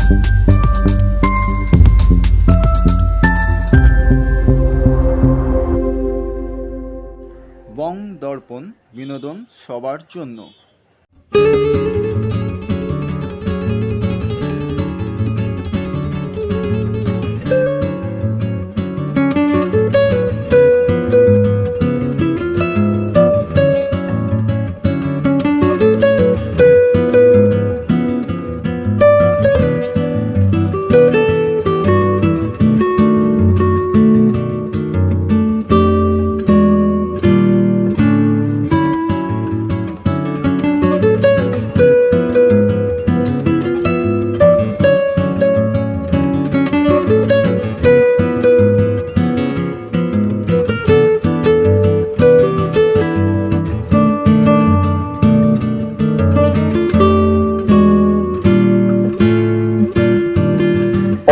বং দর্পণ, বিনোদন সবার জন্য।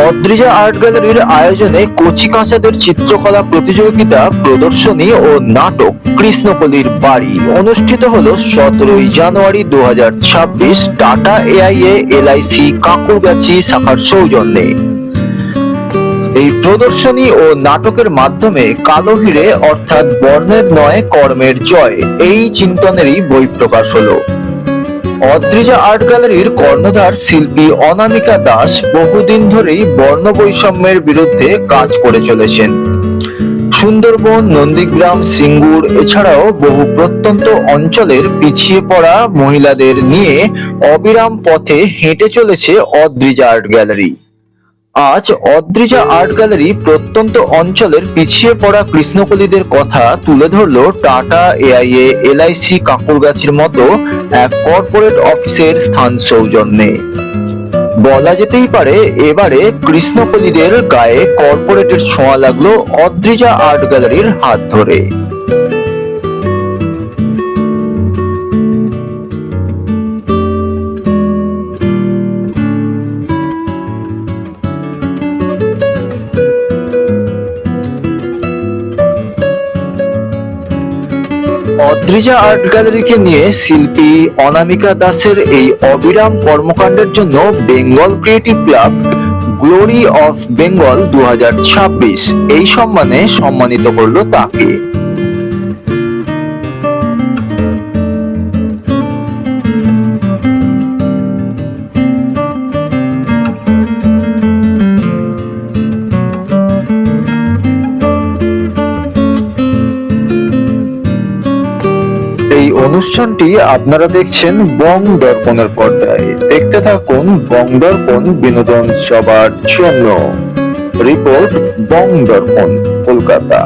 অদ্রিজা আর্ট গ্যালারির আয়োজনে কচিকাঁচাদের চিত্রকলা প্রতিযোগিতা, প্রদর্শনী ও নাটক কৃষ্ণকলির বাড়ি অনুষ্ঠিত হলো 17 জানুয়ারি 2026 টাটা এআইএ এলআইসি কাঁকুরগাছি শাখার সৌজন্যে। এই প্রদর্শনী ও নাটকের মাধ্যমে কালো হিরে অর্থাৎ বর্ণের নয় কর্মের জয় এই চিন্তনেরই বহিঃপ্রকাশ হলো। অদ্রিজা আর্ট গ্যালারির কর্ণধার শিল্পী অনামিকা দাস বহুদিন ধরেই বর্ণ বৈষম্যের বিরুদ্ধে কাজ করে চলেছেন। সুন্দরবন, নন্দীগ্রাম, সিঙ্গুর এছাড়াও বহু প্রত্যন্ত অঞ্চলের পিছিয়ে পড়া মহিলাদের নিয়ে অবিরাম পথে হেঁটে চলেছে অদ্রিজা আর্ট গ্যালারি। আজ অদ্রিজা আর্ট গ্যালারি প্রত্যন্ত অঞ্চলের পিছিয়ে পড়া কৃষ্ণকলিদের কথা তুলে ধরল টাটা এআইএ এলআইসি কাঁকুরগাছির মতো এক কর্পোরেট অফিসের স্থান সৌজন্যে। বলা যেতেই পারে এবারে কৃষ্ণকলিদের গায়ে কর্পোরেটের ছোঁয়া লাগলো অদ্রিজা আর্ট গ্যালারির হাত ধরে। অদ্রিজা আর্ট গ্যালারিকে নিয়ে শিল্পী অনামিকা দাসের এই অবিরাম কর্মকাণ্ডের জন্য Bengal creative club glory of Bengal 2026 এই সম্মানে সম্মানিত করলো তাকে। অনুষ্ঠানটি আপনারা দেখছেন বং দর্পণের পর্দায়। দেখতে থাকুন বং দর্পণ, বিনোদন সবার জন্য। রিপোর্ট বং দর্পণ, কলকাতা।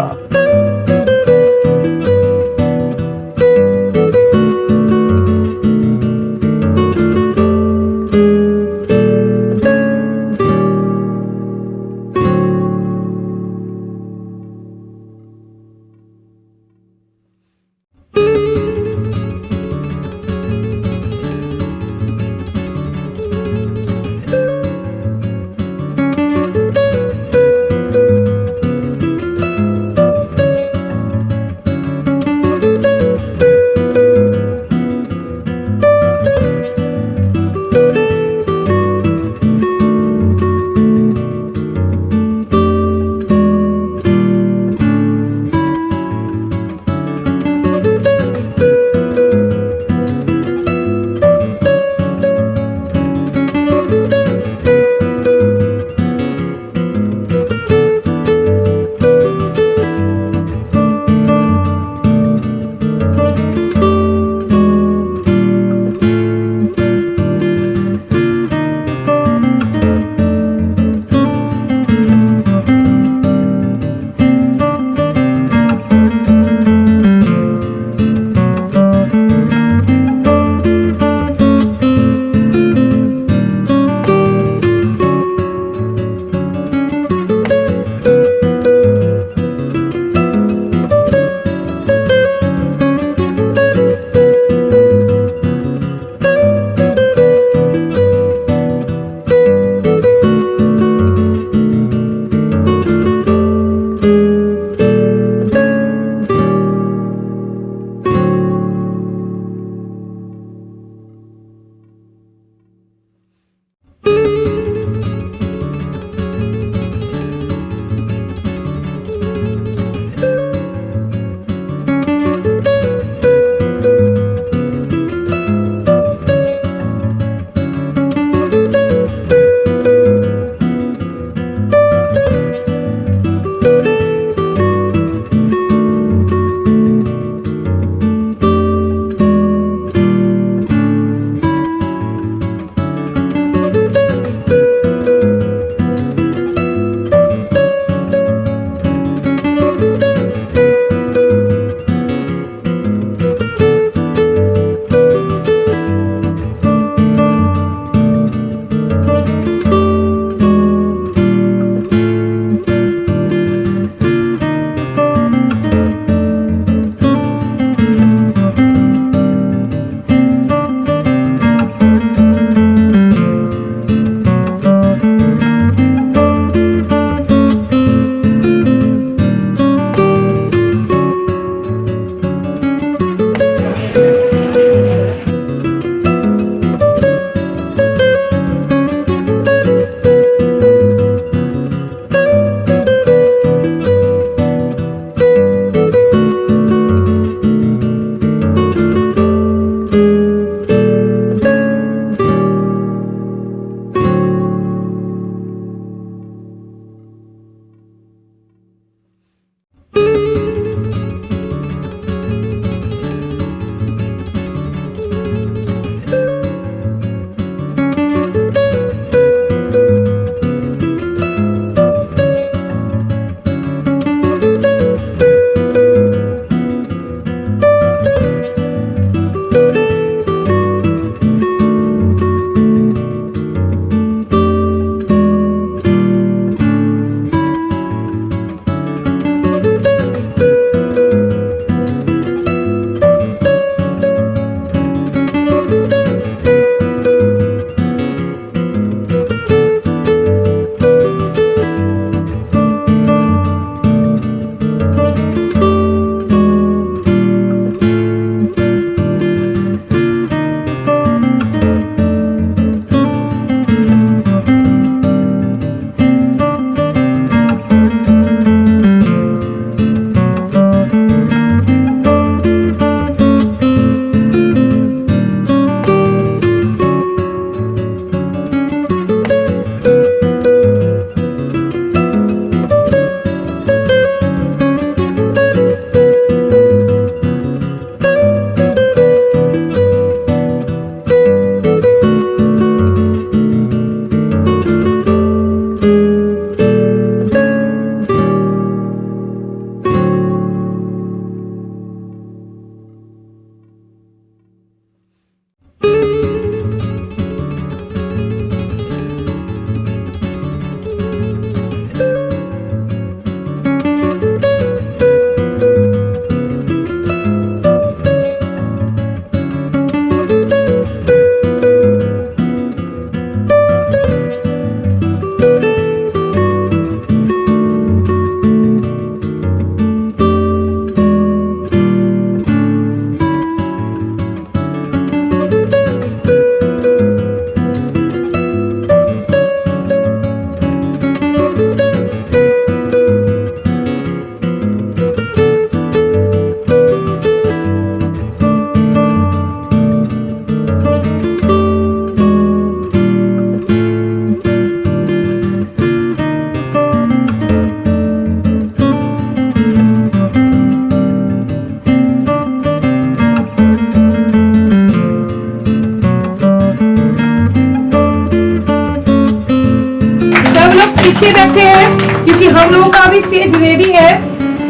पीछे बैठे हैं क्योंकि हम लोगों का भी स्टेज रेडी है।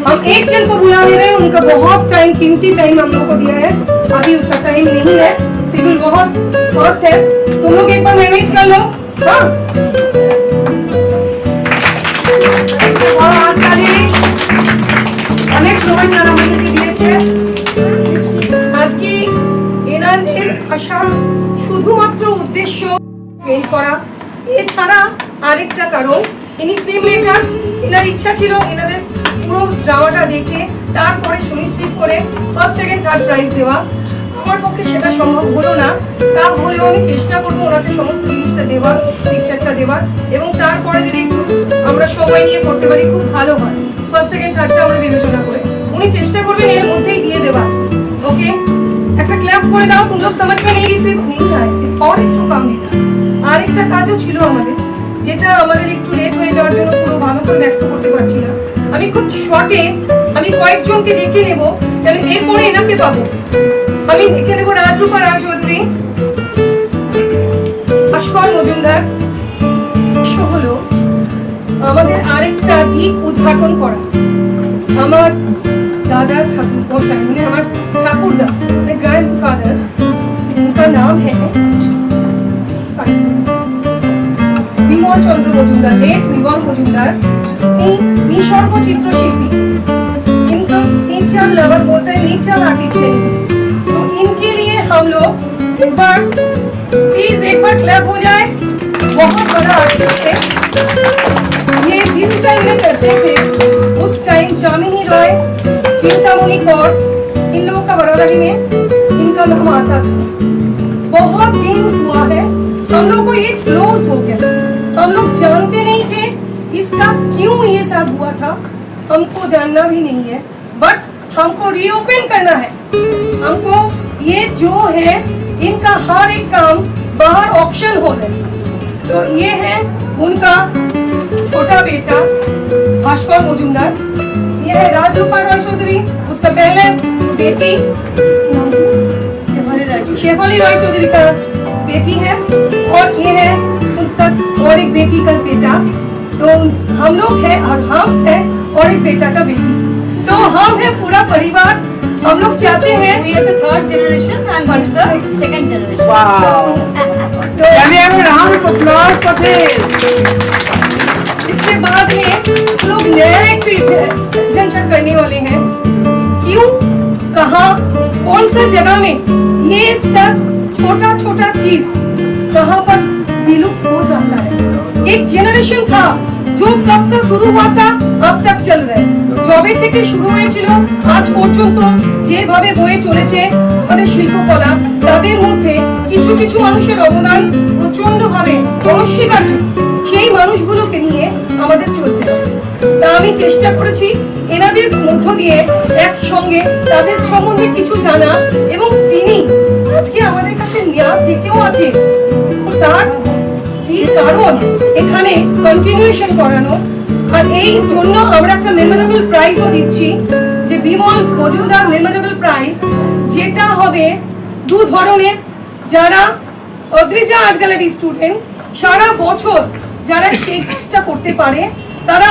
हम एक जन को बुला ले रहे हैं, उनका बहुत टाइम, कीमती टाइम हम लोग को दिया है, अभी उसका टाइम नहीं है, शेड्यूल बहुत फास्ट है, तुम लोग एक बार मैनेज कर लो। हाँ অনেক সময় তারা আমাদেরকে দিয়েছে। আজকে এনাদের আসা শুধুমাত্র উদ্দেশ্য ট্রেন করা, এছাড়া আরেকটা কারণ, ইনি ফিল্ম মেকার, এনার ইচ্ছা ছিল এনাদের পুরো ড্রামাটা দেখে তারপরে সুনিশ্চিত করে ফার্স্ট সেকেন্ড থার্ড প্রাইজ দেওয়া। আমার পক্ষে সেটা সম্ভব হলো না, তাহলেও আমি চেষ্টা করবো ওনাকে সমস্ত জিনিসটা দেওয়ার, পিকচারটা দেওয়ার, এবং তারপরে যদি একটু আমরা সময় নিয়ে করতে পারি খুব ভালো হয়। ফার্স্ট সেকেন্ড থার্ডটা আমরা বিবেচনা করে উনি চেষ্টা করবেন এর মধ্যেই দিয়ে দেওয়ার। ওকে, একটা ক্ল্যাপ করে দাও। तुम लोग समझ में नहीं रिसीव नहीं आए और একটু কম দিতা। আর একটা কাজও ছিল আমাদের, যেটা আমাদের একটু লেট হয়ে যাওয়ার জন্য পুরো ভালো করে ব্যক্ত করতে পারছি না। আমি খুব শর্টে আমি কয়েকজনকে ডেকে নেব, কারণ এরপরে এনাকে পাবো। আমি ডেকে নেব রাজরূপা রায়চৌধুরী, ভাস্কর মজুমদার। হলো আমাদের আরেকটা দিক উদ্ঘাটন করা। আমার दादा ठाकुर गोसाई, মানে আমার ঠাকুরদা, my grandfather, उनका नाम है বিমল চন্দ্র মজুমদার, लेट বিমল মজুমদার। निसर्ग चित्रशिल्पी, इनका नेचर लवर बोलते हैं, नेचर आर्टिस्ट है। तो इनके लिए हम लोग एक बार प्लीज एक बार क्लैप हो जाए। बहुत बड़ा आर्टिस्ट है ये, जिस टाइम में करते थे उस टाइम जामिनी रॉय, चिंतामणि कौर, इन लोगों का बड़ौदा में इनका नाम आता था। बहुत दिन हुआ है हम लोग को ये क्लोज हो गया, हम लोग जानते नहीं थे इसका क्यों ये सब हुआ था, हमको जानना भी नहीं है, बट हमको रीओपन करना है। हमको ये जो है इनका हर एक काम बाहर ऑक्शन हो रहे। तो ये है उनका छोटा बेटा भास्कर मजूमदार, ये है राजरूपा रायचौधरी, उसका पहले बेटी शेफाली रायचौधरी का बेटी है, और ये है उसका और एक बेटी का बेटा। तो हम लोग हैं और हम हैं और एक बेटा का बेटी, तो हम हैं पूरा परिवार। हम लोग चाहते हैं We are the third generation and one is the second generation. Wow. Can we have a round of applause for this? इसके बाद में लोग नया एक इन्वेंशन करने वाले हैं। क्यों, कहाँ, कौन सा जगह में ये सब छोटा छोटा चीज कहाँ पर विलुप्त हो जाता है। एक जनरेशन था जो कब का शुरू हुआ था, अब तक चल रहा है। জবে থেকে শুরু হয়েছিল আজ পর্যন্ত যেভাবে বয়ে চলেছে আমাদের শিল্পকলা, তাদের মধ্যে কিছু কিছু মানুষের অবদান প্রচন্ডভাবে অনস্বীকার্য। সেই মানুষগুলোকে নিয়ে আমাদের চলতে হবে। তা আমি চেষ্টা করেছি এনাদের মধ্য দিয়ে একসঙ্গে তাদের সম্বন্ধে কিছু জানা, এবং তিনি আজকে আমাদের কাছে নেওয়া থেকেও আছে, তার কি কারণ এখানে কন্টিনিউয়েশন করানো। আর এই জন্য আমরা একটা মেমোরেবল প্রাইজও দিচ্ছি, যে বিমল মজুমদার মেমোরেবল প্রাইজ, যেটা হবে দু ধরনের। যারা অদ্রিজা আর্ট গ্যালারি স্টুডেন্ট সারা বছর যারা সেই কাজটা করতে পারে, তারা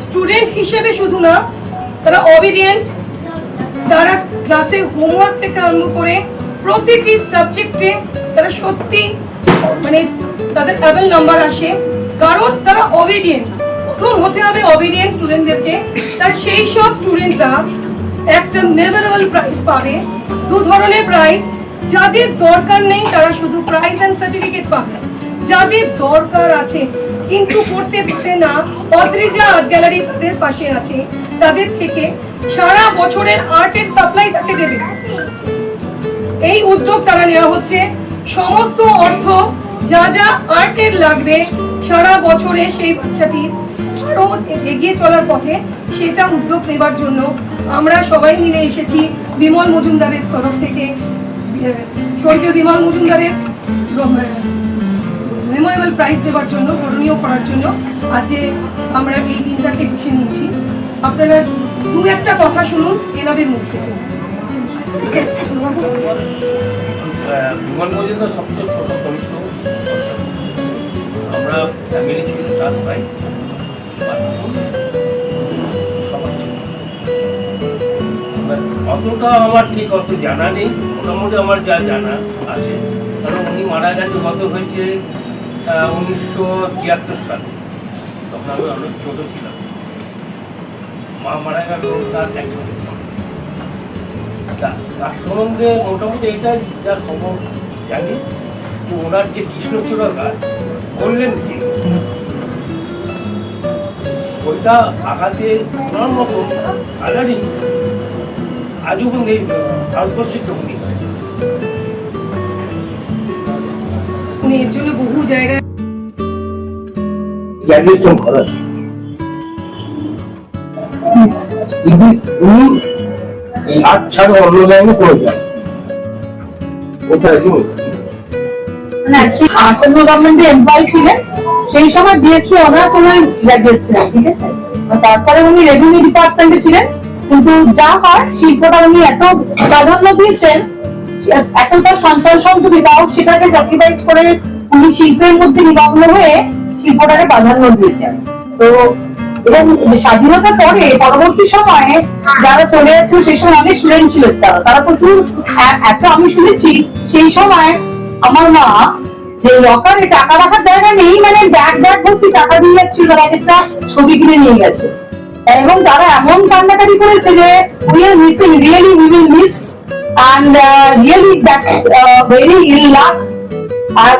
স্টুডেন্ট হিসেবে শুধু না, তারা অবিডিয়েন্ট, তারা ক্লাসে হোমওয়ার্ক থেকে আরম্ভ করে প্রতিটি সাবজেক্টে তারা সত্যি মানে তাদের অ্যাভেল নাম্বার আসে, কারণ তারা অবিডিয়েন্ট। প্রথম হতে হবে অবিডিয়েন্ট স্টুডেন্টদেরকে, তার সেই সব স্টুডেন্টরা একটা মেমোরেবল প্রাইজ পাবে। দু ধরনের প্রাইজ, যাদের দরকার নেই তারা শুধু প্রাইজ এন্ড সার্টিফিকেট পাবে, যাদের দরকার আছে কিন্তু করতে পারে না, অদ্রিজা আর্ট গ্যালারি তাদের পাশে আছে, তাদের থেকে সারা বছরের আর্টের সাপ্লাই তাকে দেবে। এই উদ্যোগ তারা নেওয়া হচ্ছে, সমস্ত অর্থ যা যা আর্টের লাগবে সারা বছরে সেই বাচ্চাটির আরো এগিয়ে চলার পথে, সেটা উদ্যোগ নেবার জন্য আমরা সবাই মিলে এসেছি। বিমল মজুমদারের তরফ থেকে, স্বর্গীয় বিমল মজুমদারের মেমোরেবল প্রাইজ দেওয়ার জন্য, স্মরণীয় করার জন্য আজকে আমরা এই দিনটাকে বেছে নিয়েছি। আপনারা দু একটা কথা শুনুন এনাদের মুখ থেকে। বিমল মজুমদার সবচেয়ে ছোট কনিষ্ঠ, আমরা ফ্যামিলি ছিল সাত ভাই সবার ছিল। এবার অতটা আমার ঠিক অত জানা নেই, মোটামুটি আমার যা জানা আছে, কারণ উনি মারা গেছে গত হয়েছে 1973 সালে, তখন আমি অনেক ছোট ছিলাম। মা মারা গেল তার 1 বছর পরে। তার সম্বন্ধে মোটামুটি এইটাই যা খবর জানি যে ওনার যে কৃষ্ণচূড়া গাছ করলেন কি, ওইটা আঘাতে ওনার মতো কালারিং আজীবন এই ভারতবর্ষে কেউ নেই। উনি এর জন্য বহু জায়গায় গ্র্যাজুয়েশন করা, কিন্তু উনি এই আর্ট ছাড়া অন্য লাইনে করে যান। ওটা কি সেন্ট্রাল গভর্নমেন্টের এমপ্লয়ি ছিলেন, সেই সময় বিএসসি অনার্স সময় গ্রাজুয়েট ছিলেন, ঠিক আছে। তারপরে উনি রেভিনিউ ডিপার্টমেন্টে ছিলেন, কিন্তু যা হয় শিল্পটা উনি এত প্রাধান্য দিয়েছেন, এত তার সন্তান সন্ততি, তাও সেটাকে স্যাক্রিফাইস করে উনি শিল্পের মধ্যে নিমগ্ন হয়ে শিল্পটাকে প্রাধান্য দিয়েছেন। তো এবং স্বাধীনতার পরে পরবর্তী সময়ে যারা চলে যাচ্ছে সেই সময় অনেক স্টুডেন্ট ছিলেন, তারা প্রচুর এত, আমি শুনেছি সেই সময় আমার মা যে লকারে টাকা রাখার জায়গা নেই, মানে ব্যাগ ভর্তি টাকা দিয়ে যাচ্ছিল, একটা ছবি কিনে নিয়ে গেছে। এবং তারা এমন কান্নাকাটি করেছে যে we are missing, really we will miss, and really that's very ill luck.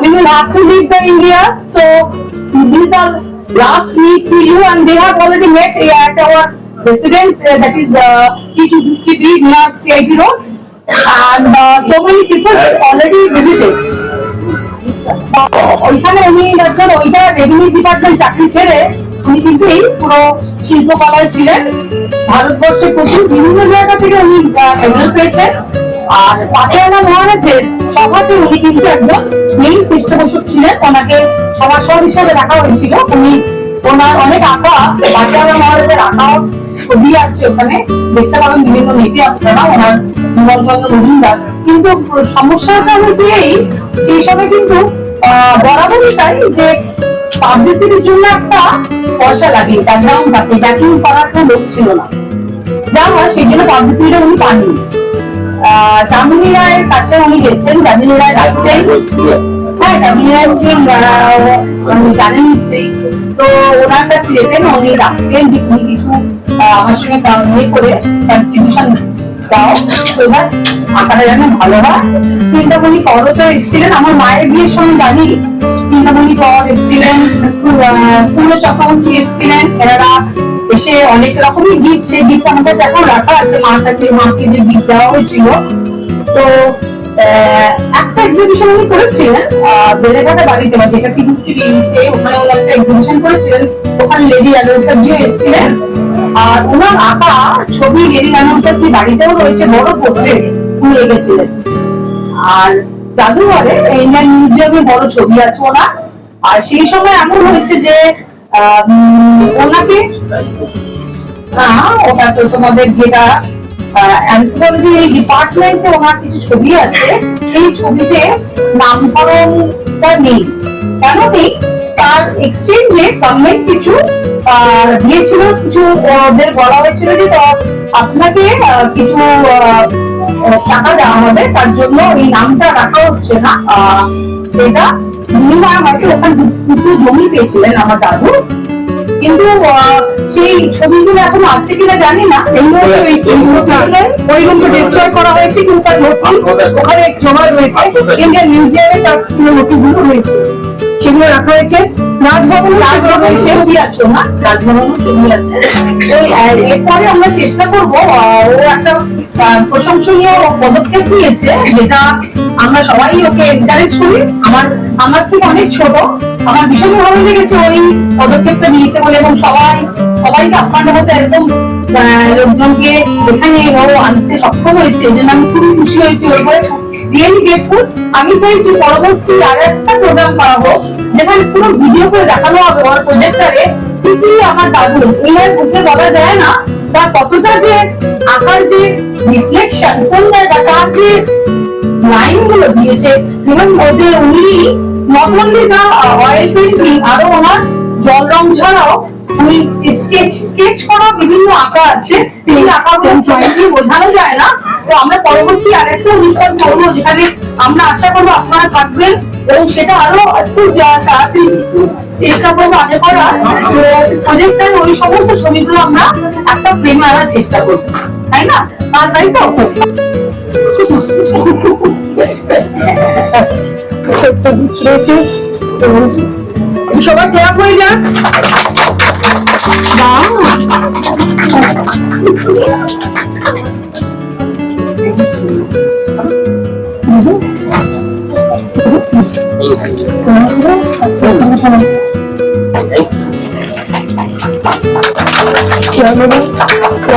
We will have to leave the India, so these are last week to you, and they have already met at our residence, that is P250B near CIT Road, and so many people already visited. ওইখানে উনি যখন ওইটা revenue department চাকরি ছেড়ে উনি কিন্তু এই পুরো শিল্পকলায় ছিলেন। ভারতবর্ষে প্রচুর বিভিন্ন জায়গা থেকে উনি মেডেল পেয়েছেন। আর পাঁচেয়ানা মহারাজের সভাতে উনি কিন্তু একজন মেইন পৃষ্ঠপোষক ছিলেন, ওনাকে সভাসদ হিসাবে রাখা হয়েছিল। উনি ওনার অনেক আঁকা, পাঁচেয়ানা মহারাজের আঁকা ছবি আছে ওখানে, দেখতে পাবেন বিভিন্ন নেটে আপনারা, ওনার বিমলচন্দ্র মজুমদার। কিন্তু সমস্যাটা হচ্ছে এই, সেই সময় কিন্তু বরাবরই তাই যে পাবলিসিটির জন্য একটা পয়সা লাগে, ব্যাকগ্রাউন্ড থাকে, ব্যাকিং করার কোনো লোক ছিল না, যা হয় সেই জন্য পাবলিসিটিটা উনি পাননি। দামিনী রায়ের কাছে উনি যেতেন, দামিনী রায় রাখতেন, হ্যাঁ দামিনী রায় ছিলেন, জানেন নিশ্চয়ই। তো ওনার কাছে যেতেন, উনি রাখতেন যে তুমি কিছু আমার সঙ্গে ইয়ে করে কন্ট্রিবিউশন দাও, এবার আঁকাটা যেন ভালো হয়। চিন্তামণি করও তো এসেছিলেন, আমার মায়ের বিয়ের সময় জানি চিন্তামণি কর এসেছিলেন, পূর্ণ চক্রবর্তী এসেছিলেন। এনারা এসে অনেক রকমই গিফট, সেই গিফট আমার কাছে এখন রাখা আছে, মার কাছে, মাকে যে গিফট দেওয়া হয়েছিল। তো একটা এক্সিবিশন উনি করেছিলেন বেলেঘাটা বাড়িতে, বা যেটা টিভিতে, ওখানে উনি একটা এক্সিবিশন করেছিলেন, ওখানে লেডি রানী মুখার্জি এসেছিলেন। আর ওনার আঁকা ছবি লেডি রানী মুখার্জি বাড়িতেও রয়েছে, বড় পোর্ট্রেট উনি এঁকেছিলেন। আর জাদুঘরে ইন্ডিয়ান মিউজিয়ামে বড় ছবি আছে ওনার। আর সেই সময় এমন হয়েছে যে ওনাকে, না ওটা তো তোমাদের যেটা অ্যানথ্রোপোলজি ডিপার্টমেন্টে ওনার কিছু ছবি আছে, সেই ছবিতে নামকরণটা নেই। কেন নেই? তার এক্সচেঞ্জে গভর্নমেন্ট কিছু দিয়েছিল, কিছু ওদের বলা হয়েছিল যে আপনাকে কিছু টাকা দেওয়া হবে, তার জন্য এই নামটা রাখা হচ্ছে না। সেটা বিনিময়ে হয়তো ওখানে দুটো জমি পেয়েছিলেন আমার দাদু, কিন্তু সেই ছবিগুলো এখন আছে কিনা জানি না। ওই রুমটা ডিস্ট্রয় করা হয়েছে, কিন্তু তার নথি ওখানে জমা রয়েছে, ইন্ডিয়ান মিউজিয়ামে তার নথিগুলো রয়েছে, সেগুলো রাখা হয়েছে। রাজভবন ছবি আছে না, রাজভবন ছবি আছে। এরপরে আমরা চেষ্টা করবো, ও একটা প্রশংসনীয় পদক্ষেপ নিয়েছে, যেটা আমরা সবাই ওকে এনকারেজ করি। আমার থেকে অনেক ছোট, আমার ভীষণ ভালো লেগেছে ওই পদক্ষেপটা নিয়েছে বলে, এবং সবাইকে আপনাদের মতো একদম লোকজনকে এখানে ও আনতে সক্ষম হয়েছে, এই জন্য আমি খুবই খুশি হয়েছি ওর উপরে, রিয়েলি গ্রেটফুল। আমি চাইছি পরবর্তী আর একটা প্রোগ্রাম করা হোক, যেখানে পুরো ভিডিও করে দেখানো হবে ওর প্রজেক্টরে কি আমার দাদু, ওনার মুখে বলা যায় না তার কতটা যে আঁকার যে রিফ্লেকশন, কোন জায়গা তার যে লাইন গুলো দিয়েছে, এবং ওদের উনি not only the oil painting, আরো ওনার জল রং ছাড়াও উনি স্কেচ করা বিভিন্ন আঁকা আছে, এই আঁকাগুলো জয়েন্টলি বোঝানো যায় না। তো আমরা পরবর্তী আরেকটা অনুষ্ঠান করবো যেখানে আমরা আশা করবো আপনারা থাকবেন এবং সেটা আরো একটু তাড়াতাড়ি চেষ্টা করবো আগে করার। প্রজেক্টের ওই সমস্ত ছবিগুলো আমরা একটা ফ্রেমে আনার চেষ্টা করবো, তাই না? আর তাই তো রয়েছে, সবাই ক্লাব হয়ে যান।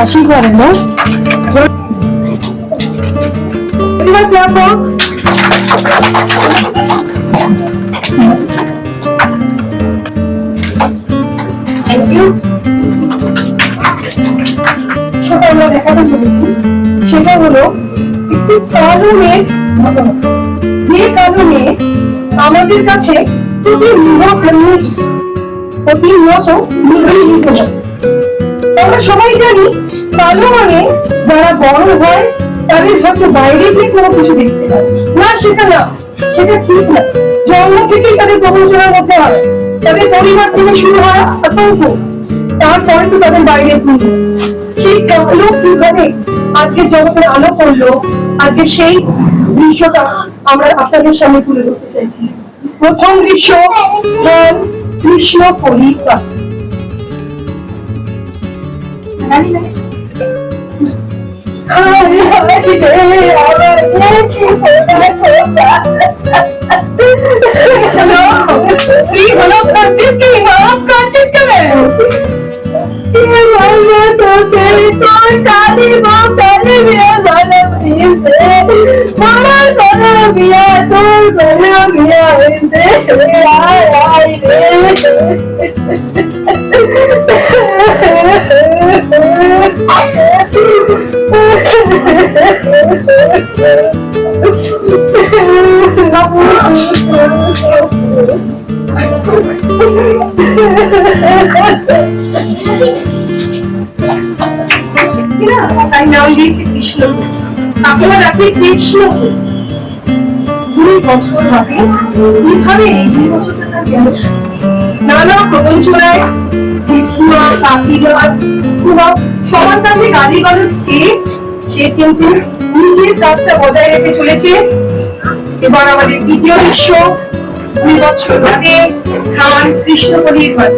আশীর্বাদ না ক্লাব হোক। Thank you. সেটা আমরা দেখাতে চলেছি, সেটা হলো একটি কালো মেঘ, যে কালো মেঘ আমাদের কাছে প্রতিনিয়ত নিগৃহীত হয়। আমরা সবাই জানি কালো মানে যারা বড় হয় তাদের হয়তো বাইরে গিয়ে কোনো কিছু দেখতে পাচ্ছে না, সেটা না, সেটা ঠিক না। জন্ম থেকেই তাদের প্রবঞ্চনার মধ্যে হয়, তাদের পরিবার থেকে শুরু হয় আতঙ্ক, তারপরে তো তাদের বাইরে ঘুরবে। সেই কালো কিভাবে আজকে জগতের আলো পড়লো, আজকে সেই দৃশ্যটা আমরা আপনাদের সামনে তুলে ধরতে চাইছি। প্রথম দৃশ্য কৃষ্ণ পরীক্ষা। কি হলো? কাঁদছিস কি? কাঁদছিস কেন? তাই নাম দিয়েছি কৃষ্ণ। আপনারা রাখি কৃষ্ণ। 2 বছর আগে কিভাবে এই 2 বছরটা তার গেল নানা প্রবঞ্চনায়, জেঠিমা, কাকিমা, সবার কাছে গালিগালাজ খেয়ে সে কিন্তু নিজের কাজটা বজায় রেখে চলেছে। এবার আমাদের দ্বিতীয় দৃশ্য, 2 বছর আগে স্থান কৃষ্ণকলির ঘর।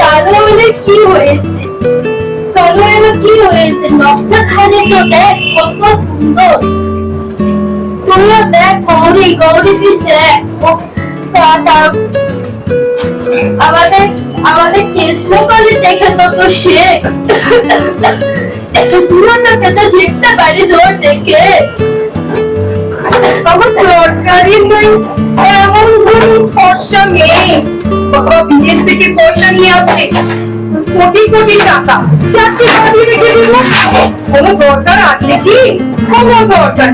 কালো হলে কি হয়েছে? কালো হলে কি হয়েছে? নকশা খানে তো দেখ কত সুন্দর। তুইও দেখ, গৌরী তুই দেখ। আমাদের কৃষ্ণকলি দেখে কত শেখ। পুরোটাকে তো শিখতে পারিস ওর দেখে। আমার দরকারই নেই এমন ফর্সা মেয়ে। বাবা বিদেশ থেকে পয়সা নিয়ে আসছে, কোটি কোটি টাকা, চাকরি বাড়িয়ে রেখে দিল। কোনো দরকার আছে কি? কোনো দরকার।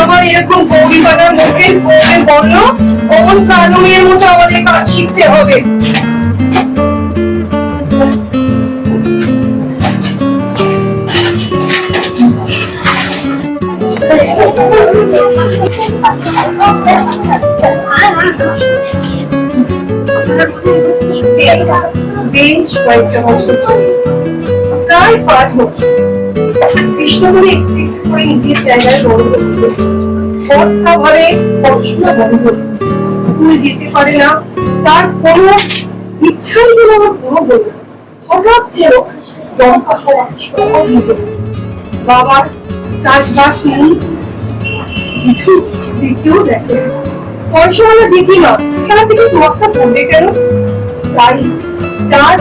আমার এরকম গরিবানার মুখের বর্ণ অমন কালো মেয়ের মতো আমাদের কাজ শিখতে হবে। বেশ কয়েকটা বছর, প্রায় 5 বছর কৃষ্ণকলি একটু একটু করে নিজের জায়গায় বড় হচ্ছে। পড়া ঘরে পড়াশোনা বন্ধ, স্কুল যেতে পারে না, তার কোনো ইচ্ছাই যেন আমার পুরো হলো। হঠাৎ যেন বাবার চাষবাস নেই, জিতু দেখেও দেখে পয়সাওয়ালা জিতি না, খেলা থেকে তোমাকে পড়বে কেন? তাই তার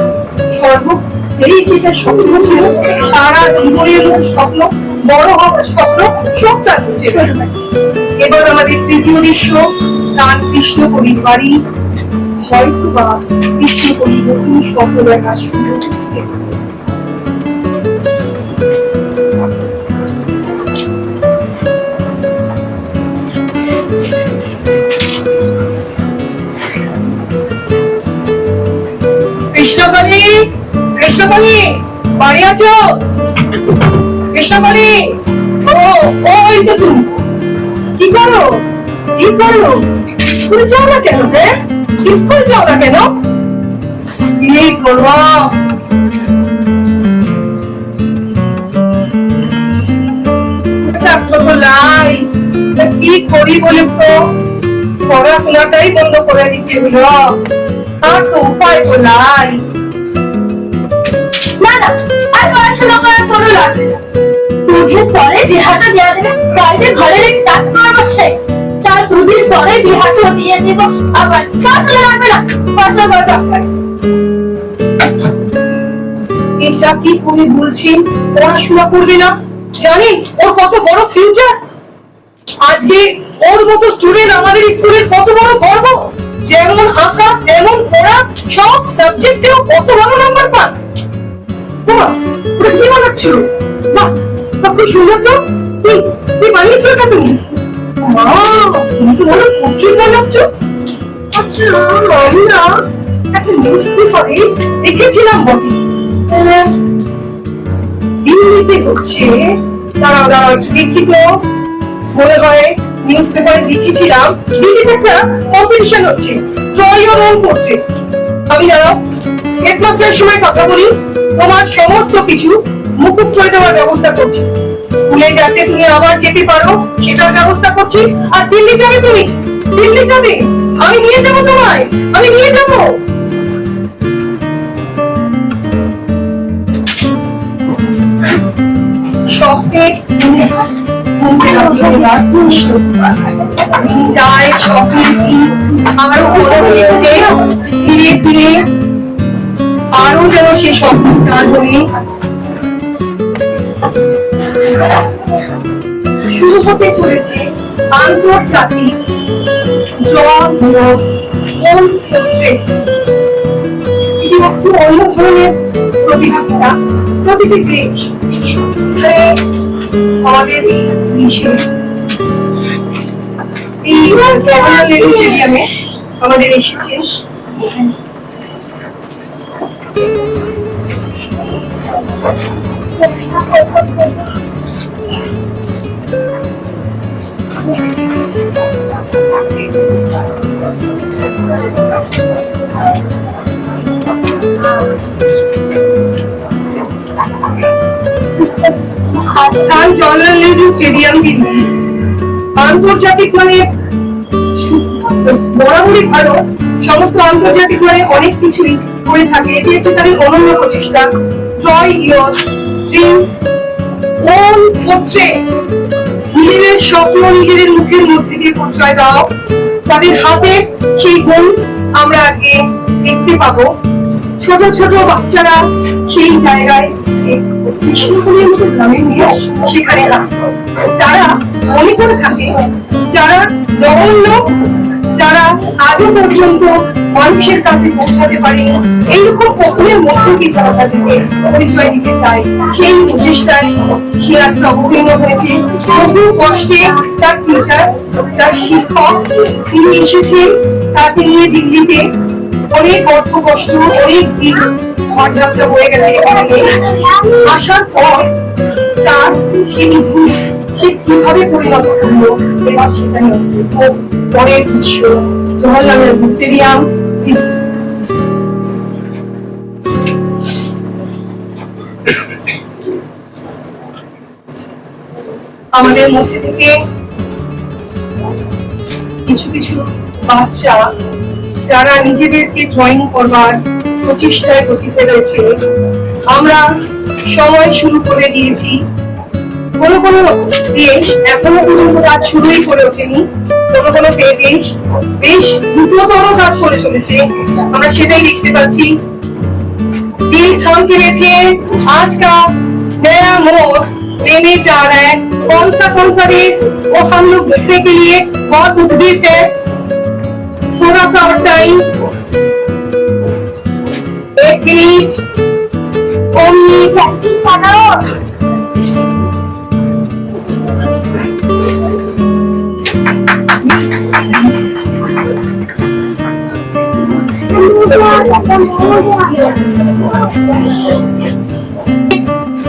সর্ব যেই যেটা স্বপ্ন ছিল, সারা জীবনের মতো স্বপ্ন, বড় হওয়ার স্বপ্ন, সব তার হচ্ছে। এবার আমাদের তৃতীয় দৃশ্য, স্থান কৃষ্ণকলির বাড়ি। হয়তো বা কৃষ্ণকলি নতুন স্বপ্ন দেখার সুযোগ পেতে। কৃষ্ণকলি, কৃষ্ণকলি, বাড়ি আছো? কৃষ্ণকলি, ও ওই তো তুমি। কি করো, কি করো? স্কুল যাও না কেন? হ্যাঁ, স্কুল যাও না কেন? কি করবো? কি করি বলে তো পড়াশোনাটাই বন্ধ করে দিতে হলো, আর তো উপায় বলাই। না না, আর পড়াশোনা করার কোনো লাগবে না। দুদিন পরে বিহাটা দেওয়া দেবে, বাড়িতে ঘরে রেখে কাজ করে বসে। তার দুদিন পরে বিহাটাও দিয়ে দিব, আবার পড়াশোনা লাগবে না, পড়াশোনা করা দরকার। এটা কি কবি বলছেন? পড়াশোনা করবে না? জানেন ওর কত বড় ফিউচার? আজকে ওর মতো স্টুডেন্ট আমাদের স্কুলের কত বড় গর্ব। যেমন আঁকা তেমন পড়া, সব সাবজেক্টেও কত ভালো নাম্বার পান। বাহ, ওটা কি বানাচ্ছিল? বাহ, খুব সুন্দর তো। তুই বানিয়েছো এটা তুমি? মা, তুমি তো বলো পোর্ট্রেট বানাচ্ছ। আচ্ছা, আমি না একটা নিউজ পেপারে দেখেছিলাম বটে। দিল্লিতে হচ্ছে, দাঁড়াও দাঁড়াও একটু দেখি তো। মনে হয় নিউজ পেপারে দেখেছিলাম দিল্লিতে একটা কম্পিটিশন হচ্ছে, ড্র ইওর ওন পোর্ট্রেট। আমি দাঁড়াও হেডমাস্টারের সময় কথা বলি, তোমার সমস্ত কিছু মুকুব করে দেওয়ার ব্যবস্থা করছি। স্কুলে যাতে তুমি আবার যেতে পারো সেটার ব্যবস্থা করছি। আর দিল্লি যাবে তুমি? দিল্লি যাবে? আমি নিয়ে যাবো তোমায়, আমি নিয়ে যাবো। স্বপ্নে যায়, স্বপ্নে আরো বড় হয়ে ওঠে, ধীরে ধীরে আরো যেন সে স্বপ্ন চাল হয়ে শুরু হতে চলেছে আন্তর্জাতিক এটি একটু অন্য ধরনের প্রতিযোগিতা। প্রতিটি দেশ আমাদের এই লেডি স্টেডিয়ামে আমাদের এসেছে। স্থান জওহরলাল নেহরু স্টেডিয়াম দিল্লি। আন্তর্জাতিক মানে বরাবরই ভারত সমস্ত আন্তর্জাতিক মানে অনেক কিছুই করে থাকে। এটি একটি তাদের অনন্য প্রচেষ্টা। Draw your dream own portrait. নিজেদের স্বপ্ন নিজেদের মুখের মধ্যে দিয়ে পরিচয় দাও। তাদের হাতে সেই গুণ আমরা আজকে দেখতে পাবো। ছোট ছোট বাচ্চারা সেই জায়গায় কৃষ্ণকলির মতো গ্রামে নিয়ে সেখানে তারা মনে করে থাকে যারা নগণ্য, যারা আজও পর্যন্ত মানুষের কাছে পৌঁছাতে পারেনি, এইরকম পথের মধ্য দিয়ে তারা তাদেরকে পরিচয় দিতে চায়। সেই প্রচেষ্টায় সে আজকে অবতীর্ণ হয়েছে। বহু কষ্টে তার টিচার, তার শিক্ষক তিনি এসেছেন তাকে নিয়ে দিল্লিতে। অনেক অর্থ কষ্ট, অনেক দিন ঝড়ঝাপটা হয়ে গেছে এখানে আসার পর তার সে কিভাবে পরিণত করলো এবার সেটাই পরের দৃশ্য। জওহরলাল নেহরু স্টেডিয়াম। আমাদের মধ্যে থেকে কিছু কিছু বাচ্চা যারা নিজেদেরকে ড্রয়িং করবার প্রচেষ্টায় গতিতে রয়েছে, আমরা সময় শুরু করে দিয়েছি। কোনো কোনো দেশ এখনো পর্যন্ত কাজ শুরুই করে ওঠেনি, কোনো কোনো দেশ বেশ দ্রুততর কাজ করে চলেছে, আমরা সেটাই দেখতে পাচ্ছি। दिल थाम के बैठिए, आज का नया मोड़ लेने जा रहा है। कौन सा देश वो हम लोग देखने के लिए बहुत उद्ग्रीव है। थोड़ा सा और टाइम, 1 मिनट। ओमनी प्रैक्टिस करो।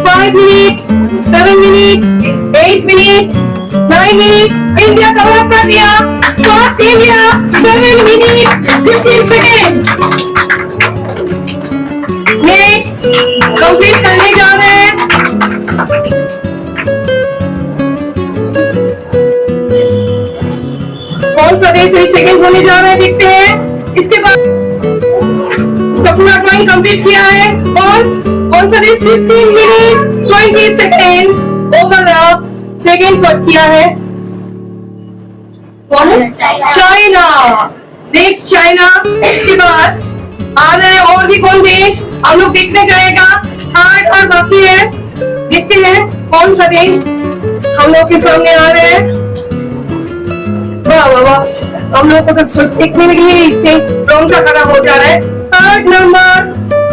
Five minutes, 7 minutes, 8 minutes, 9 minutes. India cover up कर दिया. Fast India, 7 minutes, 15 seconds. Next, complete करने जा रहे हैं. कौन सा देश इस सेकंड होने जा रहा है देखते हैं। इसके बाद इसका पूरा ड्राइंग कंप्लीट किया है और कौन सा देश 15 minutes 20 second over the second cut किया है। कौन है? चाइना। Next China. इसके बाद आ रहे हैं और भी कौन देश हम लोग देखने जाएगा। थर्ड और बाकी है, देखते हैं कौन सा देश हम लोग के सामने आ रहे हैं। वाह वाह वाह, हम लोग को तो देखने के लिए इससे रोंगटा खड़ा हो जा रहा है। थर्ड नंबर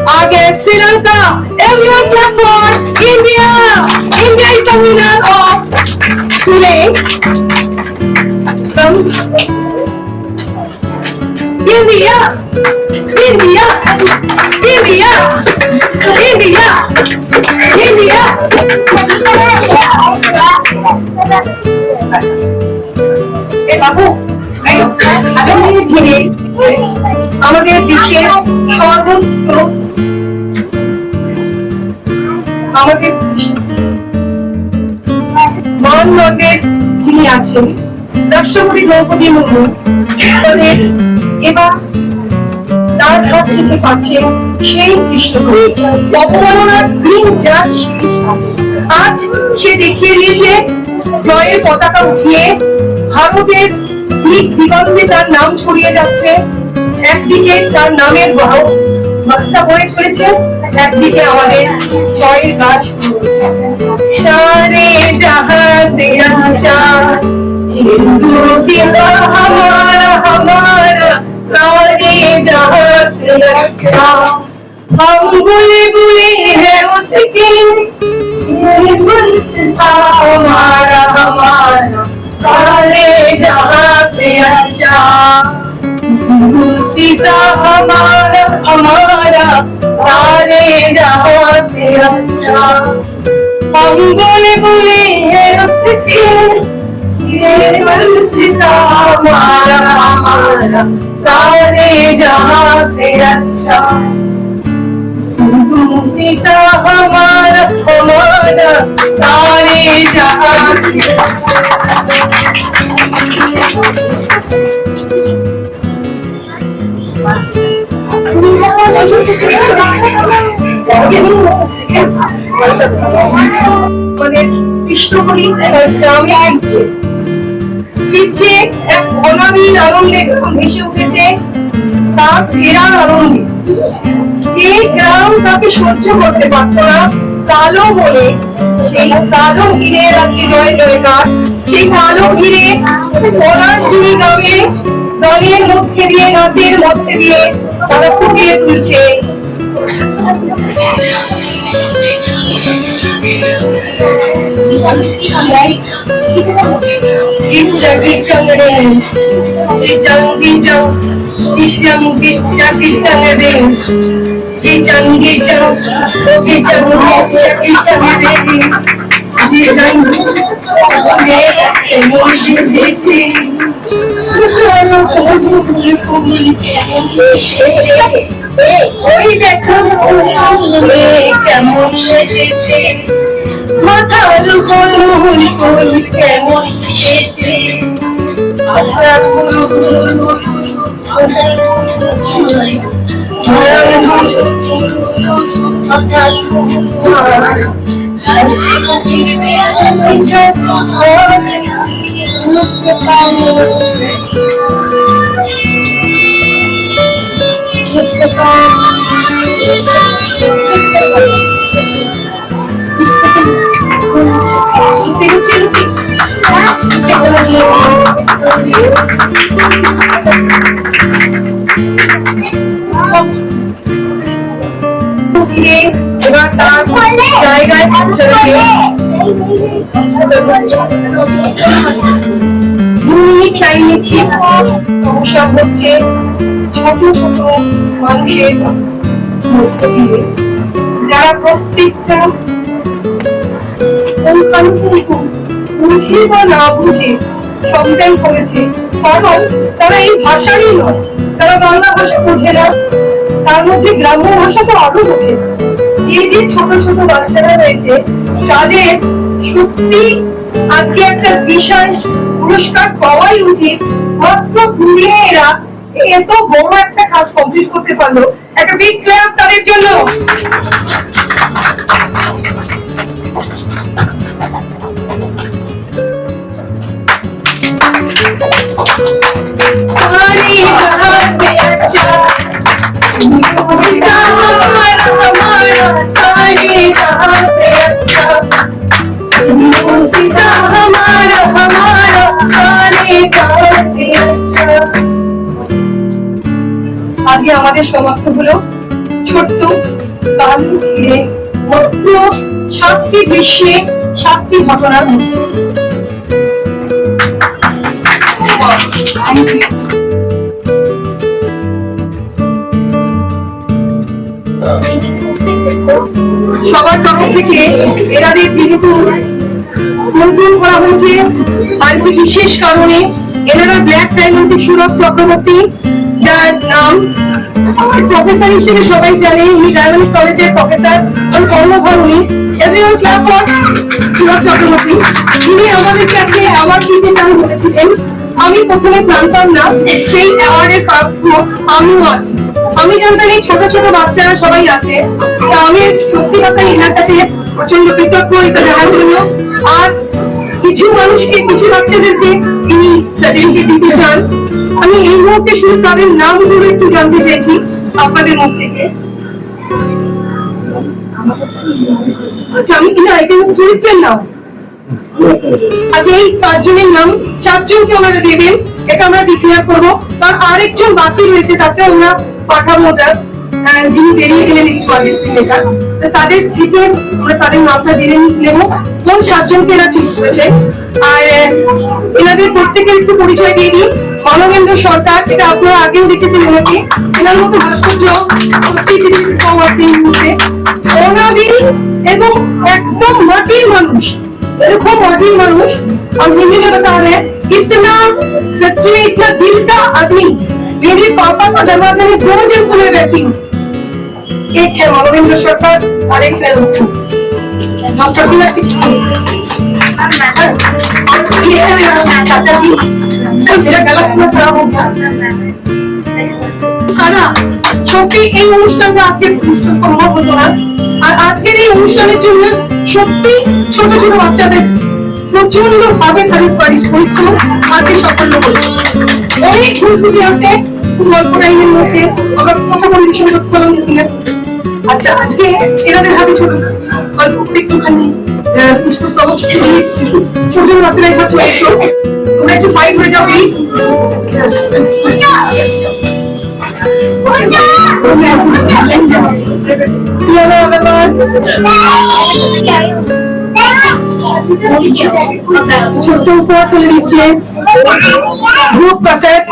आ गया Sri Lanka. Everyone clap for India. India is the winner of today. Come India India India India India. ए बाबू আমাদের দেশের সর্বোচ্চ আমাদের মানদণ্ডের যিনি আছেন রাষ্ট্রপতি দ্রৌপদী মুর্মু, তাদের এবার তার হাত থেকে পাচ্ছেন সেই কৃষ্ণকলি অবমাননার গ্রিন জাজ। আজ সে দেখিয়ে দিয়েছে জয়ের পতাকা উঠিয়ে ভারতের দিক দিগন্তে তার নাম ছড়িয়ে যাচ্ছে। একদিকে তার নামের বার্তা বয়ে চলেছে, একদিকে আমাদের জয়ের গান শুরু হয়েছে। সারে জাহাঁ সে আচ্ছা হিন্দুস্তান हमारा हमारा सारे जहां से अच्छा। हम बुलबुले हैं उसके ये गुलसिता हमारा हमारा सारे जहां से अच्छा। सीता हमारा हमारा सारे जहां से अच्छा। हम बुलबुले हैं उसके ये गुलसिता हमारा हमारा सारे जहां से अच्छा। सीता हमारा हमारा सारे जहां से আমাদের কৃষ্ণকলি গ্রামে ফিরছে এক অনাবিল আনন্দে যখন ভেসে উঠেছে তার ফেরার আনন্দে। যে গ্রাম তাকে সহ্য করতে পারত না কালো বলে, সেই কালো ঘিরের আজকে জয় জয়কার। সেই কালো ঘিরে পলাশপুরি গ্রামে দলের মধ্যে দিয়ে নাচের মধ্যে দিয়ে তারা ফুটিয়ে তুলছে। ওই দেখো কেমন সেজেছে, মাথার উপর ফুল ফুল কেমন এসেছে। এবার তার জায়গায় ছেড়ে টাইম নিচ্ছি। সমস্যা হচ্ছে ছোট ছোট মানুষের মধ্য দিয়ে যারা প্রত্যেকটা বুঝে বা না বুঝে সবটাই করেছে, কারণ তারা এই ভাষারই নয়, তারা বাংলা ভাষা বোঝে না, তার মধ্যে গ্রাম্য ভাষা তো আরো বোঝে না। যে যে ছোট ছোট বাচ্চারা রয়েছে তাদের সত্যি আজকে একটা বিশেষ পুরস্কার পাওয়াই উচিত। মাত্র দুদিনে এরা এত বড় একটা কাজ কমপ্লিট করতে পারলো। একটা বিগ ক্ল্যাপ তাদের জন্য। আজকে আমাদের সমাপ্ত হলো ছোট্ট কাল ঘিরে মাত্র 7টি দৃশ্যে 7টি ঘটনার মধ্যে। সবার তরফ থেকে এনাদের যেহেতু মন্ত্রণ করা হয়েছে আরেকটি বিশেষ কারণে, এনারা ব্ল্যাক ডায়মন্ড সুরভ চক্রবর্তী, যার নাম আমার প্রফেসর হিসেবে সবাই জানে, উনি ডায়মন্ড কলেজের প্রফেসর, কর্মধর্মী। Everyone clap for Sourav Chakraborty. তিনি আমাদেরকে আজকে অ্যাওয়ার্ড দিতে চান বলেছিলেন। আমি প্রথমে জানতাম না সেই অ্যাওয়ার্ডের প্রাপ্য আমিও আছি। আমি জানতাম এই ছোট ছোট বাচ্চারা সবাই আছে। তা আমি সত্যি কথা এনার কাছে প্রচন্ড কৃতজ্ঞ এটা জানার জন্য। আর কিছু মানুষকে, কিছু বাচ্চাদেরকে তিনি সার্টিফিকেট দিতে চান। আমি এই মুহূর্তে শুধু তাদের নামগুলো একটু জানতে চাইছি আপনাদের মুখ থেকে। আচ্ছা, আমি কিনা এখানে চরিত্রের নাম, আচ্ছা এই 5 জনের নাম 4 জনকে আমরা দেবেন, এটা আমরা ডিক্লেয়ার করবো। কারণ আরেকজন বাকি রয়েছে, তাকে আমরা পাঠাবো, ওটা যিনি বেরিয়ে গেলেন একটু আগে লেখা, তাদের থেকে আমরা তাদের নামটা জেনে নেবো কোন 7 জনকে এরা চুজ করেছে। আর এনাদের প্রত্যেকের একটু পরিচয় দিয়ে দিই। মানবেন্দ্র সরকার, এটা আপনারা আগেও দেখেছেন এনাকে। এনার মতো ভাস্কর্য সত্যি পৃথিবীতে কম আছে এই মুহূর্তে। অনাবিল এবং একদম মাটির মানুষ, এরকম মাটির মানুষ। और हिंदी में बता रहे हैं, इतना सच्चे, इतना दिल का आदमी। मेरे पापा का दरवाजे में 2 जन को मैं बैठी हूँ। एक है मानवेंद्र सरकार और एक है डॉक्टर सिन्हा की ये है मेरा चाचा जी। मेरा गला पूरा खराब हो गया। খানা সত্যি এই অনুষ্ঠানটা আজকে সম্ভব হতো না। আর আজকের এই অনুষ্ঠানের জন্য সত্যি ছোট ছোট বাচ্চাদের প্রচন্ড ভাবে তাদের পরিশ্রম আজকে সাফল্য হয়েছে। অনেক ভুল ত্রুটি আছে গল্প টাইমের মধ্যে, আমরা কথা পরিবেশন করতে পারলাম না। আচ্ছা, আজকে এনাদের হাতে ছোট গল্প একটুখানি পুষ্পস্তবক ছোট ছোট বাচ্চারা একবার চলে এসো, তোমরা একটু সাইড হয়ে যাও প্লিজ। ছোট্ট উপহার তুলে দিচ্ছে গ্রুপ কাসেট।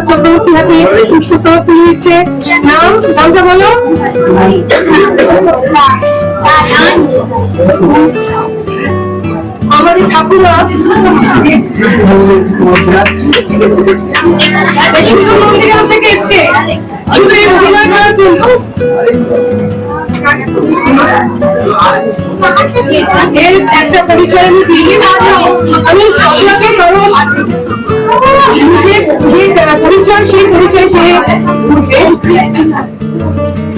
চক্রবর্তী হাতে পুষ্পস্তবক তুলে দিচ্ছে। নামটা বলো। আমাদের ঠাকুরা শুধু মন্দিরগ্রাম থেকে এসছে, শুধু এই অভিনয় করার জন্য। এর একটা পরিচয় আমি দিই। আমি সচরাচর কারণ যে পরিচয় সেই পরিচয় সে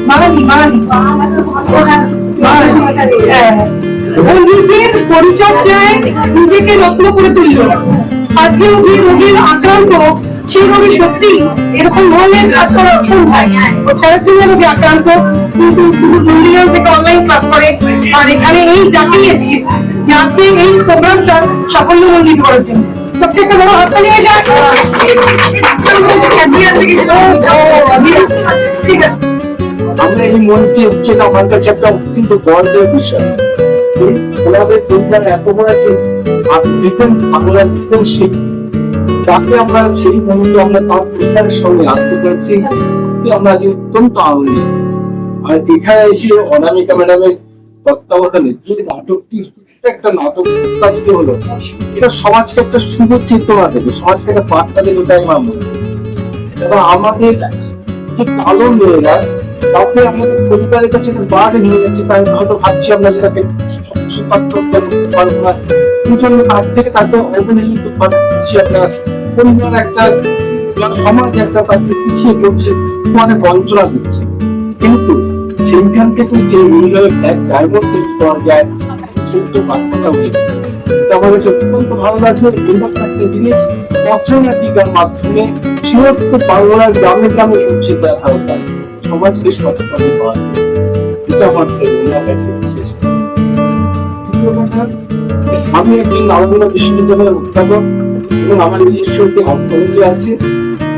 বাঙালি ও নিজের পরিচর্যায় নিজেকে রত্ন করে তুলল। আজকেও যে রোগীর আক্রান্ত সেই রোগী সত্যি এরকম ধরনের কাজ করা অসম্ভব। থ্যালাসেমিয়া রোগে আক্রান্ত, কিন্তু শুধু দুর্নীতি থেকে অনলাইন ক্লাস করে। আর এখানে এই ডাকেই এসছে যে আজকে এই প্রোগ্রামটা সাফল্যমণ্ডিত করার জন্য। সবচেয়ে একটা বড় হাততালি হয়ে যায়। ঠিক আছে, আমরা এই মঞ্চে এসেছি, আমার কাছে একটা অত্যন্ত গর্বের বিষয়। ওনাদের পরিবার এত বড় একটা বাংলার ডিফেন্সশিপ, তাকে আমরা সেই মুহূর্তে আমরা তার পরিবারের সঙ্গে আসতে পারছি, আমরা আজ অত্যন্ত আনন্দিত। আর এখানে এসে অনামিকা ম্যাডামের তত্ত্বাবধানে যে নাটকটি, একটা নাটক স্থাপিত হলো, এটা সমাজকে একটা শুভ চেতনা দেবে, সমাজকে একটা বার্তা দেবে, তাই আমার মনে হচ্ছে। এবং আমাদের যে কালো মেয়েরা কাউকে আমাদের পরিবারের কাছে বার্ডেন হয়ে যাচ্ছে, তাই হয়তো ভাবছি আমরা যেটাকে করতে পারবো না, এই জন্য তার থেকে তাকে অবহেলিত পাচ্ছি। একটা পরিবার, একটা সমাজ একটা তাকে পিছিয়ে পড়ছে, অনেক বঞ্চনা দিচ্ছে। কিন্তু সেইখান থেকে যে হৃদয়ের এক ডায়মন্ড তৈরি করা যায়, সত্য বার্তাটা হয়েছে, আমার কাছে অত্যন্ত ভালো লাগছে। এরকম একটা জিনিস পথনাটিকার মাধ্যমে সমস্ত বাংলার গ্রামে গ্রামে হচ্ছে দেখা যায়, সমাজকে সচেতন করা, এটা আমার কাছে বিশেষ। আমি একজন নালন্দা বিশ্ববিদ্যালয়ের অধ্যাপক এবং আমার নিজস্ব একটি অর্থনীতি আছে।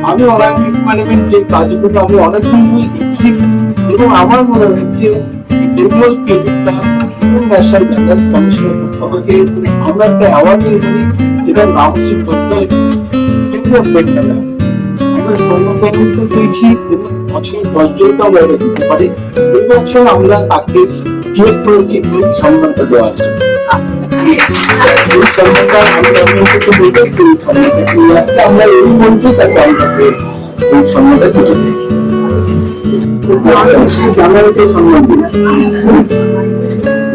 আমি অনলাইন ম্যানেজমেন্টের কাজগুলো আমি অনেকদিন ধরে দেখছি এবং আমার মনে হচ্ছে বেঙ্গল ক্রেডিটটা ন্যাশনাল ব্যালেন্স কমিশনের পক্ষ থেকে আমরা একটা অ্যাওয়ার্ড নিয়ে করি, যেটার নাম হচ্ছে আমরা স্বর্ণপদক পেয়েছি এবং বছর 10 জনকে আমরা এটা দিতে পারি। এই বছর আমরা তাকে সিলেক্ট করেছি এই সম্মানটা দেওয়ার জন্য। এই সম্মানটা আমরা এই মঞ্চে তাকে আমাকে এই সম্মানটা দিতে পেরেছি। জানুয়ারিতে সম্মান দিয়েছি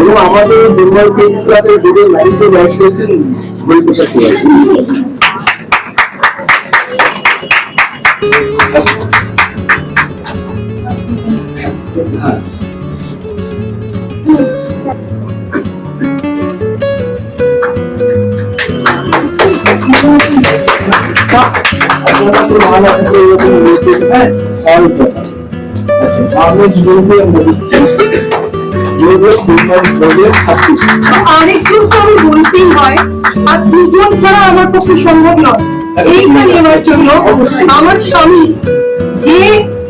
এবং আমাদের বেঙ্গল ক্রিকেট ক্লাবের দুজন লাইফে ব্যাট করেছেন বৈশাখ। আরেকটু তো আমি বলতেই হয়, আর দুজন ছাড়া আমার পক্ষে সম্ভব নয় এইটা নেওয়ার জন্য। আমার স্বামী যে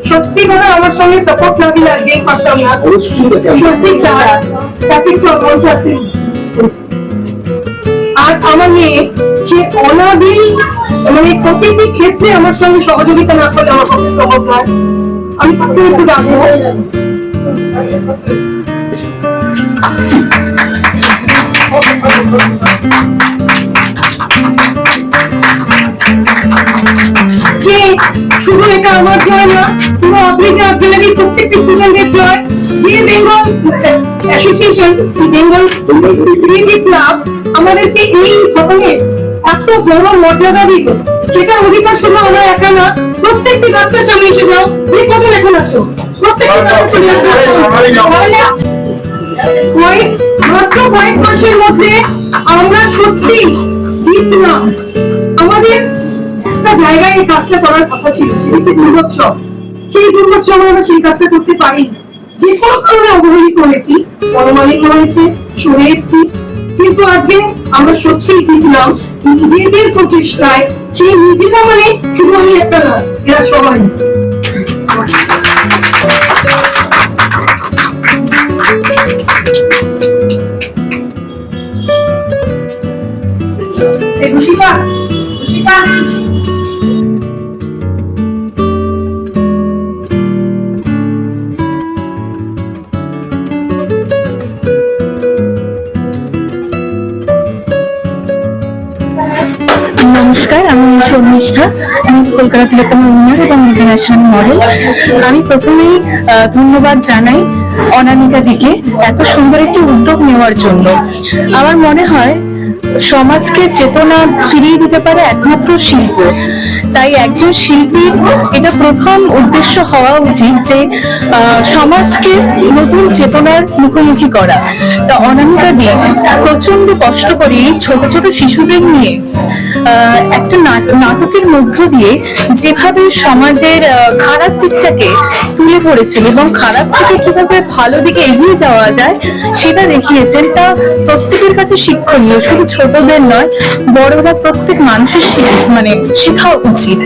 সত্যি করে আমার সঙ্গে সাপোর্ট না দিলে আজকে পারতাম না, তাকে একটু পৌঁছাচ্ছে। আর আমার মেয়ে সে অনাবিল, মানে প্রতিটি ক্ষেত্রে আমার সঙ্গে সহযোগিতা না করলে আমার পক্ষে সম্ভব নয়। আমি তাকে একটু ডাকবো। যে শুধু এটা আমার জয় না, পুরো আপনি যে আপনাদের প্রত্যেকটি স্টুডেন্টের জয়। যে Bengal association, Bengal cricket club আমাদেরকে এই ঘটনে এত বড় মর্যাদা দিল, সেটা অধিকার শুধু আমরা একা না, প্রত্যেকটি বাচ্চার সামনে এসে যাও, যে কত এখন আসো, প্রত্যেকটি বাচ্চা চলে আসো। মাত্র কয়েক মাসের মধ্যে আমরা সত্যি জিতলাম। আমাদের একটা জায়গায় এই কাজটা করার কথা ছিল, সেটা হচ্ছে দুর্গোৎসব। সেই দুর্গোৎসব আমরা সেই কাজটা করতে পারি, যে কোনো কারণে অবহেলিত হয়েছি, মনোমালিন্য হয়েছে, সরে এসেছি। কিন্তু আজকে আমরা সত্যিই জিতলাম নিজেদের প্রচেষ্টায়। সেই নিজেরা মানে শুধু আমি একটা না, এরা সবাই। খুশিটা খুশিটা নমস্কার, আমি শর্মিষ্ঠা, মিস কলকাতা তিলোত্তমা উইনার এবং ইন্টারন্যাশনাল মডেল। আমি প্রথমেই ধন্যবাদ জানাই অনামিকা দিকে এত সুন্দর একটি উদ্যোগ নেওয়ার জন্য। আমার মনে হয় সমাজকে চেতনা ফিরিয়ে দিতে পারে একমাত্র শিল্প। তাই একজন শিল্পীর এটা প্রথম উদ্দেশ্য হওয়া উচিত যে সমাজকে নতুন চেতনার মুখোমুখি করা। তা অনামিকা দিয়ে প্রচন্ড কষ্ট করে ছোট ছোট শিশুদের নিয়ে একটা নাটকের মধ্য দিয়ে যেভাবে সমাজের খারাপ দিকটাকে তুলে ধরেছেন এবং খারাপ থেকে কিভাবে ভালো দিকে এগিয়ে যাওয়া যায় সেটা দেখিয়েছেন, তা প্রত্যেকের কাছে শিক্ষণীয়। শুধু ছোটদের নয়, বড়রা প্রত্যেক মানুষের মানে শেখা উচিত।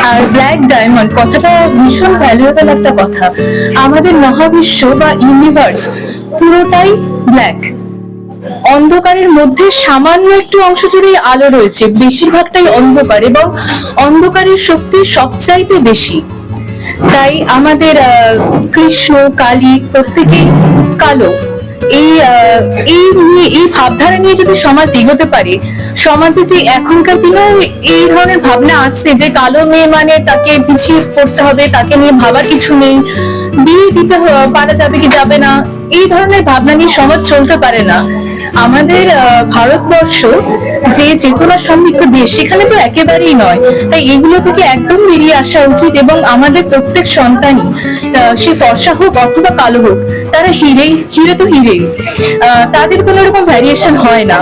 আর ব্ল্যাক ডায়মন্ড কথাটা ভীষণ ভ্যালুয়েবল একটা কথা। আমাদের মহাবিশ্ব বা ইউনিভার্স পুরোটাই ব্ল্যাক। অন্ধকারের মধ্যে সামান্য একটু অংশ জুড়েই আলো রয়েছে, বেশিরভাগটাই অন্ধকার, এবং অন্ধকারের শক্তি সবচাইতে বেশি। তাই আমাদের কৃষ্ণ কালী প্রত্যেকেই কালো। এই ভাবধারা নিয়ে যদি সমাজ এগোতে পারে, সমাজে যে এখনকার দিনে এই ধরনের ভাবনা আসছে যে কালো মেয়ে মানে তাকে পিছিয়ে পড়তে হবে, তাকে নিয়ে ভাবার কিছু নেই, বিয়ে দিতে পারা যাবে কি যাবে না, এই ধরনের ভাবনা নিয়ে সমাজ চলতে পারে না। আমাদের ভারতবর্ষ যে চেতনা সমৃদ্ধ দেশ, সেখানে তো একেবারেই নয়। তাই এগুলো থেকে একদম বেরিয়ে আসা উচিত এবং আমাদের প্রত্যেক সন্তানই, সে ফর্সা হোক অথবা কালো হোক, তারা হিরে তো হিরেই। তাদের কোনো এরকম ভ্যারিয়েশন হয় না,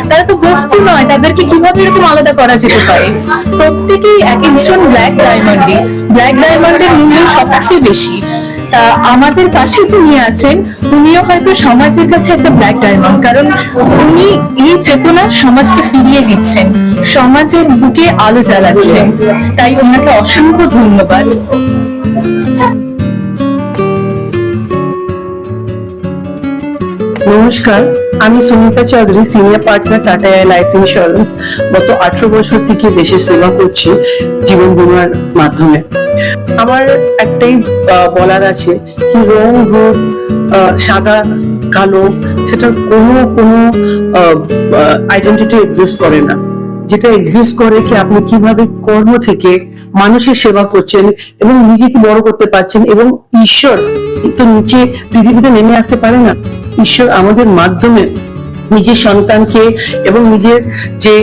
তারা তো বস্তু নয়, তাদেরকে কিভাবে এরকম আলাদা করা যেতে পারে? প্রত্যেকেই এক একজন ব্ল্যাক ডায়মন্ডের মূল্য সবচেয়ে বেশি। আমাদের পাশে যিনি আছেন উনিও হয়তো সমাজের কাছে একটা ব্ল্যাক ডায়মন্ড, কারণ উনি এই চেতনা সমাজকে ফিরিয়ে দিচ্ছেন, সমাজের বুকে আলো জ্বালাচ্ছেন। তাই ওনাকে অসংখ্য ধন্যবাদ। নমস্কার, আমি Sumita Chowdhury, senior partner tata life insurance. গত 18 বছর থেকে দেশের সেবা করছি জীবন বীমার মাধ্যমে। আমার একটাই বলার আছে কি, রং রূপ সাদা কালো সেটার কোনো আইডেন্টিটি এক্সিস্ট করে না। যেটা এক্সিস্ট করে কি আপনি কিভাবে কর্ম থেকে মানুষের সেবা করছেন এবং নিজেকে বড় করতে পারছেন, এবং ঈশ্বর তো নিচে পৃথিবীতে নেমে আসতে পারে না। ঈশ্বর আমাদের মাধ্যমে নিজের সন্তানকে এবং নিজের যে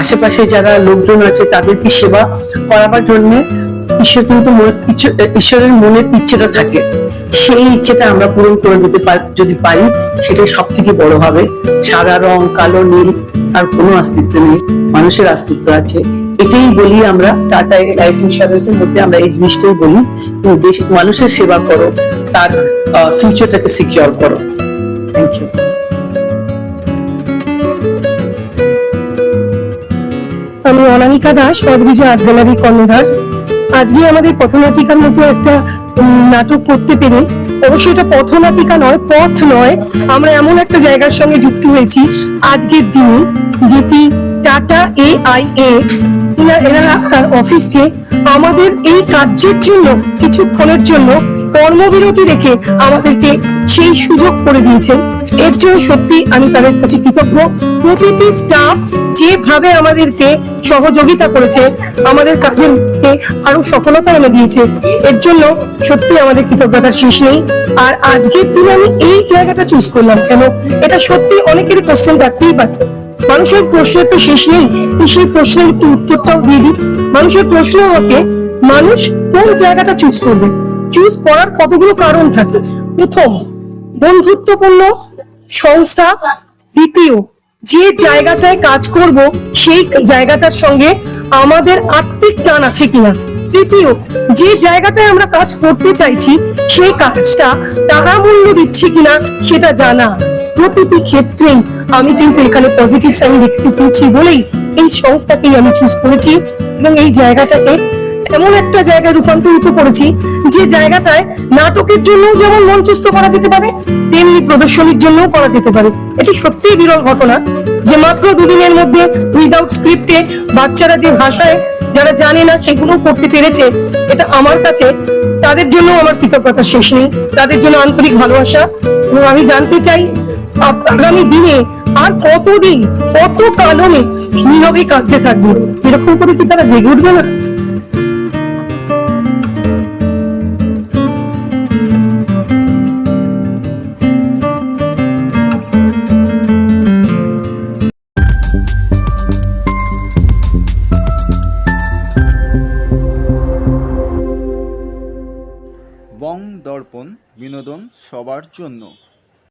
আশেপাশে যারা লোকজন আছে তাদেরকে সেবা করাবার জন্য ঈশ্বর কিন্তু ঈশ্বরের মনের ইচ্ছেটা থাকে। সেই ইচ্ছেটা আমরা পূরণ করে দিতে যদি পারি, সেটাই সব থেকে বড় হবে। সাদা রং কালো নীল আর কোনো অস্তিত্ব নেই, মানুষের অস্তিত্ব আছে। এটাই বলি আমরা টাটা লাইফ ইন্স্যুরেন্সের মধ্যে, আমরা এই জিনিসটাই বলি, দেশ মানুষের সেবা করো, তার ফিউচারটাকে সিকিউর করো। Thank you. আমি অনামিকা দাস, অদ্রিজা আর্ট গ্যালারি কর্ণধার। আজকে আমাদের পথনাটিকার মতো একটা নাটক করতে পেরে, অবশ্যই এটা পথনাটিকা নয়, পথ নয়, আমরা এমন একটা জায়গার সঙ্গে যুক্ত হয়েছি আজকের দিনে, যেটি টাটা AIA এনারা তার অফিসকে আমাদের এই কার্যের জন্য কিছুক্ষণের জন্য কর্মবিরতি রেখে আমাদেরকে সেই সুযোগ করে দিয়েছেন। এর জন্য সত্যি আমি তাদের কাছে কৃতজ্ঞ। প্রতিটি স্টাফ যেভাবে আমাদেরকে সহযোগিতা করেছে, আমাদের কাজেরকে আরো সফলতা এনে দিয়েছে, এর জন্য সত্যি আমাদের কৃতজ্ঞতার শেষ নেই। আর আজকের দিনে আমি এই জায়গাটা চুজ করলাম কেন, এটা সত্যি অনেকেরই কোশ্চেন থাকতেই পারে। মানুষের প্রশ্নের তো শেষ নেই, সেই প্রশ্নের একটু উত্তরটাও দিয়ে দিই। মানুষের প্রশ্ন হচ্ছে মানুষ কোন জায়গাটা চুজ করবে। চুজ করার কতগুলো কারণ থাকে। প্রথম, বন্ধুত্বপূর্ণ সংস্থা। দ্বিতীয়, যে জায়গাটায় কাজ করব সেই জায়গাটার সঙ্গে আমাদের আত্মিক টান আছে কিনা। তৃতীয়, যে জায়গাটায় আমরা কাজ করতে চাইছি সেই কাজটা টাকা মূল্য দিচ্ছি কিনা সেটা জানা। প্রতিটি ক্ষেত্রেই আমি কিন্তু এখানে পজিটিভ সাইন দেখতে পেয়েছি বলেই এই সংস্থাকেই আমি চুজ করেছি, এবং এই জায়গাটাকে এমন একটা জায়গায় রূপান্তরিত করেছি যে জায়গাটায় নাটকের জন্য যেমন মঞ্চস্থ করা যেতে পারে, তেমনি প্রদর্শনীর জন্য করা যেতে পারে। এটি সত্যিই বিরল ঘটনা যে মাত্র 2 দিনের মধ্যে উইদাউট স্ক্রিপ্টে বাচ্চারা যে ভাষায় যারা জানে না সেগুলো করতে পেরেছে। এটা আমার কাছে তাদের জন্য আমার কৃতজ্ঞতা শেষ নেই, তাদের জন্য আন্তরিক ভালোবাসা। এবং আমি জানতে চাই আগামী দিনে আর কতদিন, কত কালমে নীরবে কাঁদতে থাকবে, এরকম করে কি তারা জেগে উঠবে না? দর্পণ বিনোদন সবার জন্য।